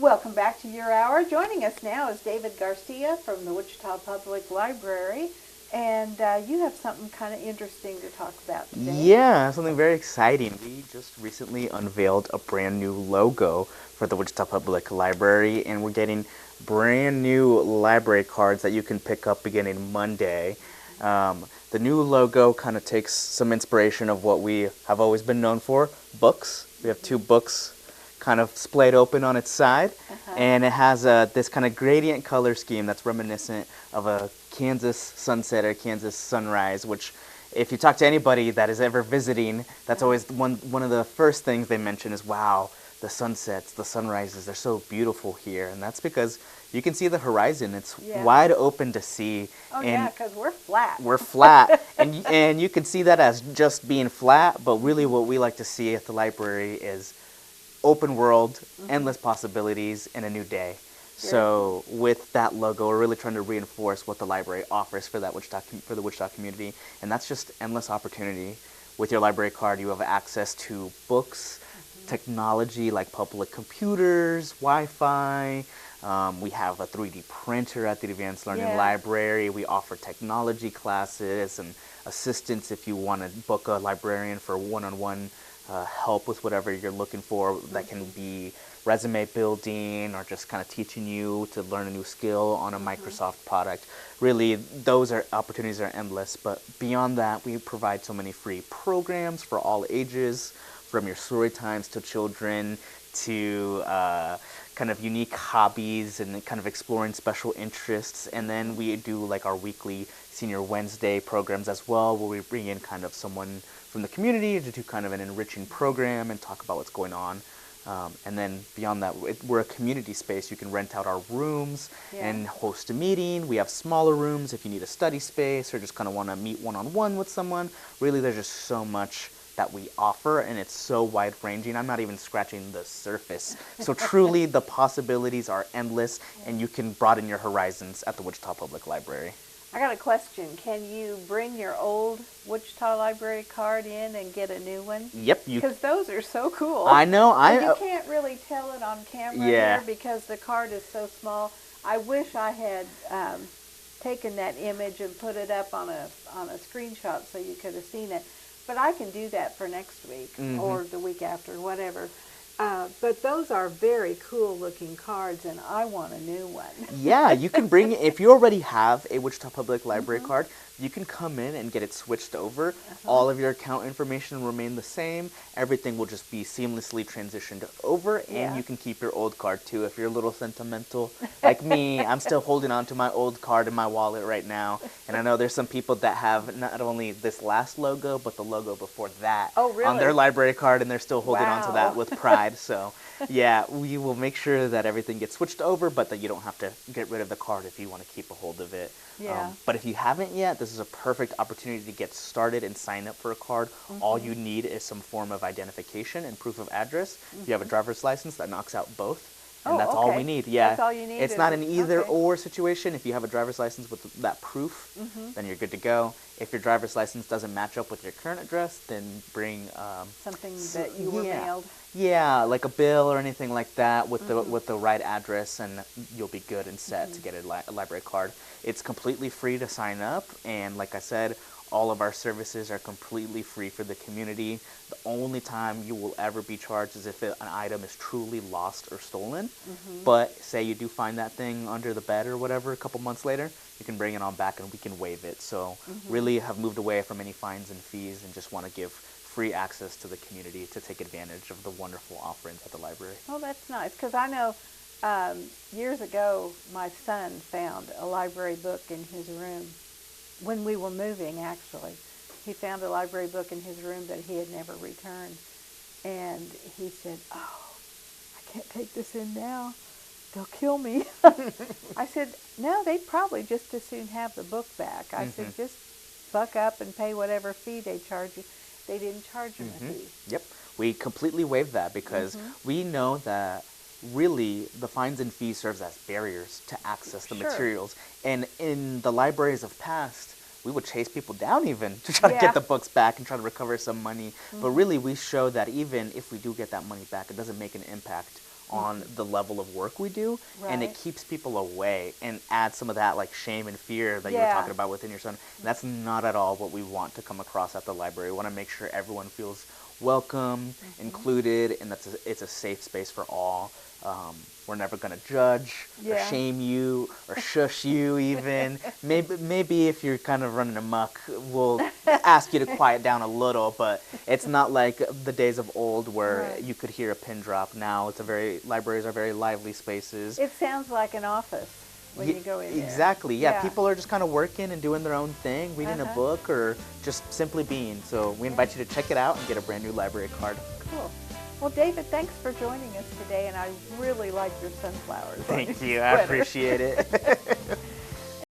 Welcome back to Your Hour. Joining us now is David Garcia from the Wichita Public Library, and you have something kind of interesting to talk about today. Yeah, something very exciting. We just recently unveiled a brand new logo for the Wichita Public Library, and we're getting brand new library cards that you can pick up beginning Monday. The new logo kind of takes some inspiration of what we have always been known for, books. We have two books kind of splayed open on its side, and it has this kind of gradient color scheme that's reminiscent of a Kansas sunset or Kansas sunrise, which if you talk to anybody that is ever visiting, that's always one of the first things they mention is, wow, the sunsets, the sunrises, they're so beautiful here. And that's because you can see the horizon. It's wide open to see. Oh, yeah, because we're flat. We're flat. and you can see that as just being flat, but really what we like to see at the library is open world, endless possibilities, and a new day. So with that logo, we're really trying to reinforce what the library offers for the Wichita community, and that's just endless opportunity. With your library card, you have access to books, technology like public computers, Wi-Fi. We have a 3D printer at the Advanced Learning Library. We offer technology classes and assistance if you want to book a librarian for one-on-one help with whatever you're looking for. That can be resume building or just kind of teaching you to learn a new skill on a Microsoft product. Really, those opportunities are endless. But beyond that, we provide so many free programs for all ages, from your story times to children to kind of unique hobbies and kind of exploring special interests. And then we do like our weekly Senior Wednesday programs as well, where we bring in kind of someone from the community to do kind of an enriching program and talk about what's going on. And then beyond that, we're a community space. You can rent out our rooms and host a meeting. We have smaller rooms if you need a study space or just kind of want to meet one-on-one with someone. Really, there's just so much that we offer, and it's so wide-ranging. I'm not even scratching the surface. So truly, the possibilities are endless, and you can broaden your horizons at the Wichita Public Library. I got a question. Can you bring your old Wichita Library card in and get a new one? Yep. Because those are so cool. I know. You can't really tell it on camera here because the card is so small. I wish I had taken that image and put it up on a screenshot so you could have seen it. But I can do that for next week or the week after, whatever. But those are very cool looking cards, and I want a new one. Yeah, you can bring, if you already have a Wichita Public Library card, you can come in and get it switched over. All of your account information will remain the same. Everything will just be seamlessly transitioned over, and you can keep your old card too. If you're a little sentimental like me, I'm still holding on to my old card in my wallet right now. And I know there's some people that have not only this last logo, but the logo before that on their library card, and they're still holding on to that with pride. So yeah, we will make sure that everything gets switched over, but that you don't have to get rid of the card if you want to keep a hold of it. But if you haven't yet, this is a perfect opportunity to get started and sign up for a card. All you need is some form of identification and proof of address. If you have a driver's license, that knocks out both. And that's all we need. Yeah, that's all you need. It's not an either-or situation. If you have a driver's license with that proof, then you're good to go. If your driver's license doesn't match up with your current address, then bring something that you were mailed. Yeah, like a bill or anything like that with the right address, and you'll be good and set to get a library card. It's completely free to sign up, and like I said, all of our services are completely free for the community. The only time you will ever be charged is if an item is truly lost or stolen. But say you do find that thing under the bed or whatever a couple months later, you can bring it on back and we can waive it. So really have moved away from any fines and fees and just want to give free access to the community to take advantage of the wonderful offerings at the library. Oh, that's nice, because I know years ago my son found a library book in his room. When we were moving, actually, he found a library book in his room that he had never returned. And he said, "Oh, I can't take this in now. They'll kill me." I said, "No, they'd probably just as soon have the book back." I said, "Just buck up and pay whatever fee they charge you." They didn't charge him a fee. Yep. We completely waived that because we know that really the fines and fees serves as barriers to access the materials. And in the libraries of past, we would chase people down even to try to get the books back and try to recover some money. But really we show that even if we do get that money back, it doesn't make an impact on the level of work we do, and it Right. keeps people away and adds some of that like shame and fear that you were Yeah. talking about within your son. And that's not at all what we want to come across at the library. We want to make sure everyone feels welcome, included, and it's a safe space for all. We're never going to judge or Yeah. shame you or shush you even. Maybe if you're kind of running amok, we'll ask you to quiet down a little, but it's not like the days of old where Right. you could hear a pin drop. Now libraries are very lively spaces. It sounds like an office when Ye- you go in there. Exactly. Yeah, Yeah. people are just kind of working and doing their own thing, reading a book or just simply being. So we invite you to check it out and get a brand new library card. Cool. Well, David, thanks for joining us today, and I really like your sunflowers. on Thank your you. I sweater. appreciate it.